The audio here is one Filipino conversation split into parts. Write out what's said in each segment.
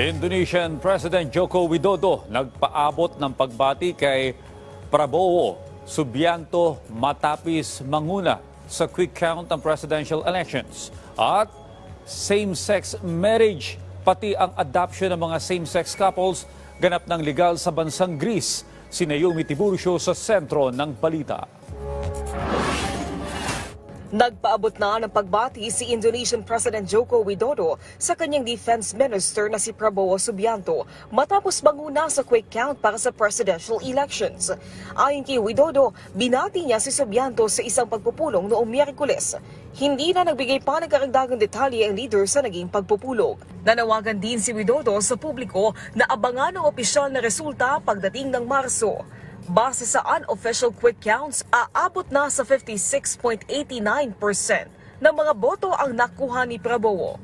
Indonesian President Joko Widodo nagpaabot ng pagbati kay Prabowo Subianto matapos manguna sa quick count ng presidential elections. At same-sex marriage, pati ang adoption ng mga same-sex couples ganap ng legal sa bansang Greece. Si Naomi Tiburcio sa sentro ng balita. Nagpaabot na ng pagbati si Indonesian President Joko Widodo sa kanyang defense minister na si Prabowo Subianto matapos manguna sa quick count para sa presidential elections. Ayon kay Widodo, binati niya si Subianto sa isang pagpupulong noong Miyerkules. Hindi na nagbigay pa ng karagdagang detalye ang leader sa naging pagpupulong. Nanawagan din si Widodo sa publiko na abangan ang opisyal na resulta pagdating ng Marso. Base sa unofficial quick counts, aabot na sa 56.89% ng mga boto ang nakuha ni Prabowo.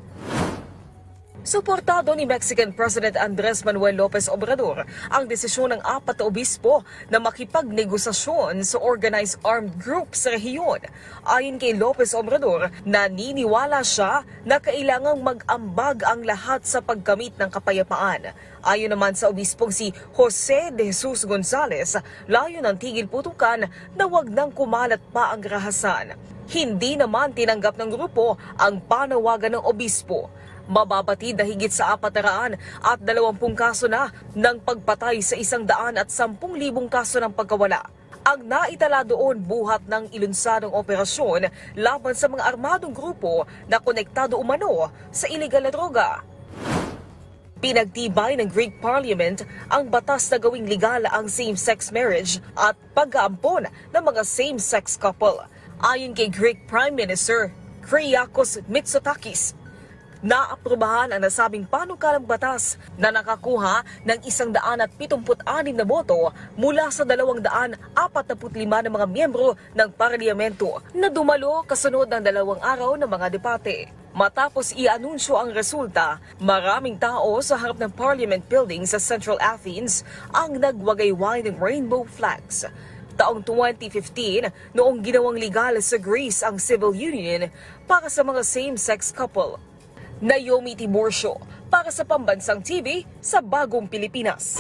Suportado ni Mexican President Andres Manuel Lopez Obrador ang desisyon ng 4 na obispo na makipagnegosasyon sa organized armed group sa rehiyon. Ayon kay Lopez Obrador, naniniwala siya na kailangang mag-ambag ang lahat sa pagkamit ng kapayapaan. Ayon naman sa obispong si Jose de Jesus Gonzalez, layo ng tigil putukan na wag nang kumalat pa ang rahasan. Hindi naman tinanggap ng grupo ang panawagan ng obispo. Mababatid na higit sa 400 at 20 kaso na ng pagpatay sa 110,000 kaso ng pagkawala. Ang naitala doon buhat ng ilunsadong operasyon laban sa mga armadong grupo na konektado umano sa iligal na droga. Pinagtibay ng Greek Parliament ang batas na gawing legal ang same-sex marriage at pag-aampon ng mga same-sex couple. Ayon kay Greek Prime Minister Kyriakos Mitsotakis, naaprubahan ang nasabing panukalang batas na nakakuha ng 176 na boto mula sa 245 na mga miyembro ng parlamento na dumalo kasunod ng 2 araw ng mga debate. Matapos i-anunsyo ang resulta, maraming tao sa harap ng Parliament Building sa Central Athens ang nagwagayway ng rainbow flags. Taong 2015, noong ginawang legal sa Greece ang civil union para sa mga same-sex couple. Naomi Tiburcio para sa Pambansang TV sa Bagong Pilipinas.